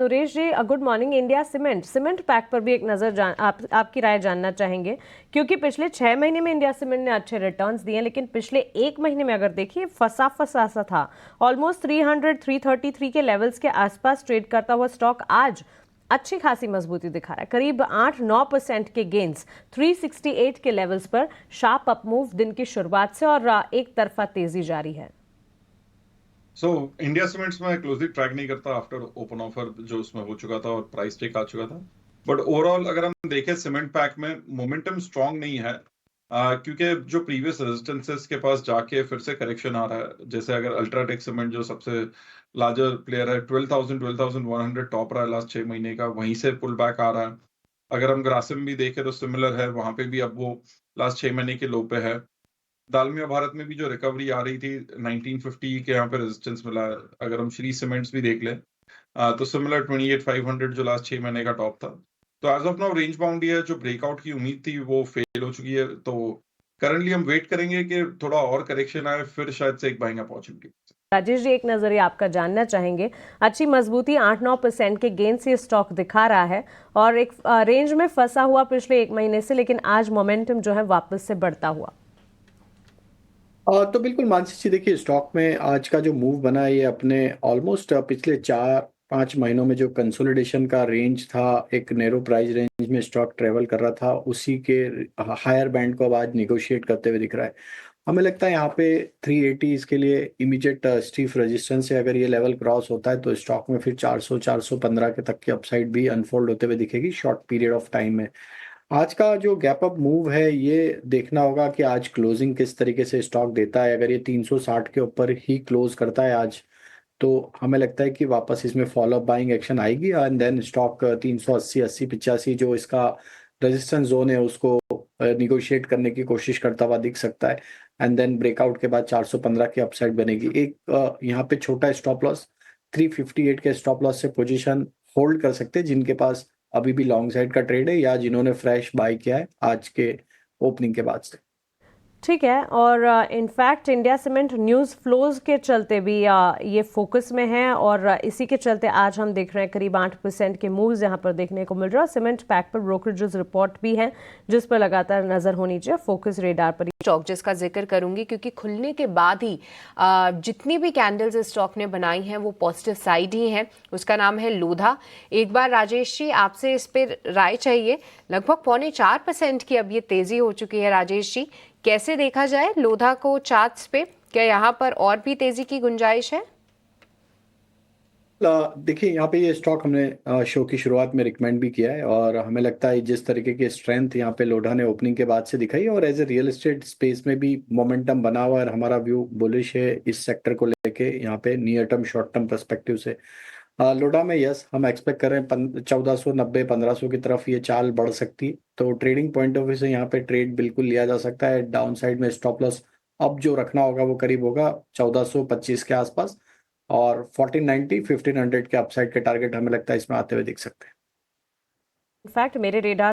Suresh ji, good morning. India cement pack पर भी एक नज़र आपकी राय जानना चाहेंगे, क्योंकि पिछले 6 महीने में इंडिया सीमेंट ने अच्छे रिटर्न्स दिए, लेकिन पिछले 1 महीने में अगर देखिए फंसा सा था। ऑलमोस्ट 333 के लेवल्स के आसपास ट्रेड करता हुआ स्टॉक आज अच्छी खासी मजबूती दिखा रहा है, करीब 8-9% के गेंस 368 के लेवल्स पर। शार्प अपमूव दिन की शुरुआत से और एक तरफा तेजी जारी है। सो इंडिया सीमेंट्स में क्लोजली ट्रैक नहीं करता आफ्टर ओपन ऑफर जो उसमें हो चुका था और प्राइस टेक आ चुका था। बट ओवरऑल अगर हम देखें सीमेंट पैक में मोमेंटम स्ट्रांग नहीं है, क्योंकि जो प्रीवियस रेजिस्टेंसेस के पास जाके फिर से करेक्शन आ रहा है। जैसे अगर अल्ट्राटेक सीमेंट जो सबसे लार्जर प्लेयर है, 12,100 टॉप रहा है लास्ट 6 महीने का, वहीं से पुल बैक आ रहा है। अगर हम ग्रासिम भी देखें तो सिमिलर है, वहां पे भी अब वो लास्ट 6 महीने के लो पे है। दालमिया भारत में भी जो रिकवरी आ रही थी 1950 के यहाँ पे रेजिस्टेंस मिला है। अगर हम श्री सीमेंट्स भी देख लें, तो सिमिलर 28,500 जो लास्ट 6 महीने का टॉप था। तो as of now range bound ही है। जो ब्रेकआउट की उम्मीद थी वो फेल हो चुकी है। तो करंटली हम वेट करेंगे कि थोड़ा और करेक्शन आए, फिर शायद से एक बाइंग अपॉर्चुनिटी। राजेश जी, एक नजरिया आपका जानना चाहेंगे। अच्छी मजबूती 8-9% के गेन से स्टॉक दिखा रहा है और एक रेंज में फंसा हुआ पिछले 1 महीने से, लेकिन आज मोमेंटम जो है वापस से बढ़ता हुआ। तो बिल्कुल मानसी जी, देखिए स्टॉक में आज का जो मूव बना है ये अपने ऑलमोस्ट पिछले 4-5 महीनों में जो कंसोलिडेशन का रेंज था, एक नैरो प्राइस रेंज में स्टॉक ट्रेवल कर रहा था, उसी के हायर बैंड को अब आज निगोशिएट करते हुए दिख रहा है। हमें लगता है यहाँ पे 380 इसके लिए इमीडिएट स्टीफ रेजिस्टेंस है। अगर ये लेवल क्रॉस होता है तो स्टॉक में फिर 400-415 के तक की अपसाइड भी अनफोल्ड होते हुए दिखेगी शॉर्ट पीरियड ऑफ टाइम में। आज का जो गैप अप मूव है ये देखना होगा कि आज क्लोजिंग किस तरीके से स्टॉक देता है। अगर ये 360 के ऊपर ही क्लोज करता है आज, तो हमें लगता है कि वापस इसमें फॉलो अप बाइंग एक्शन आएगी एंड देन स्टॉक 380, 80, 85 जो इसका रेजिस्टेंस जोन है उसको निगोशिएट करने की कोशिश करता हुआ दिख सकता है। एंड देन ब्रेकआउट के बाद 415 की अपसाइड बनेगी। एक यहाँ पे छोटा स्टॉप लॉस 358 के स्टॉप लॉस से पोजीशन होल्ड कर सकते हैं जिनके पास अभी भी लॉन्ग साइड का ट्रेड है या जिन्होंने फ्रेश बाय किया है आज के ओपनिंग के बाद से। ठीक है। और in fact India cement news flows के चलते भी ये फोकस में है, और इसी के चलते आज हम देख रहे हैं करीब 8% के मूव्स यहाँ पर देखने को मिल रहा है। सीमेंट पैक पर ब्रोकरेजेस रिपोर्ट भी है जिस पर लगातार नजर होनी चाहिए। फोकस रेडार पर स्टॉक जिसका जिक्र करूंगी, क्योंकि खुलने के बाद ही जितनी भी कैंडल्स इस स्टॉक ने बनाई हैं वो पॉजिटिव साइड ही हैं। उसका नाम है लोधा। एक बार राजेश जी आपसे इस पर राय चाहिए। लगभग 4.25% की अब ये तेजी हो चुकी है। राजेश जी, कैसे देखा जाए लोधा को चार्ट्स पे? क्या यहाँ पर और भी तेजी की गुंजाइश है? देखिए यहाँ पे ये स्टॉक हमने शो की शुरुआत में रिकमेंड भी किया है और हमें लगता है जिस तरीके की स्ट्रेंथ यहाँ पे लोढ़ा ने ओपनिंग के बाद से दिखाई और as a real estate space में भी मोमेंटम बना हुआ है और हमारा व्यू बुलिश है इस सेक्टर को लेके यहाँ पे near term short term perspective से। लोढ़ा में यस हम एक्सपेक्ट कर रहे हैं 1490 1500 की तरफ ये चाल बढ़ सकती है। तो ट्रेडिंग पॉइंट ऑफ व्यू से यहाँ पे ट्रेड बिल्कुल लिया जा सकता है। डाउन साइड में स्टॉप लॉस अब जो रखना होगा वो करीब होगा 1425 के आसपास और 1490 1500 के अपसाइड के टारगेट हमें लगता है इसमें आते हुए दिख सकते हैं। इनफैक्ट मेरे रेडार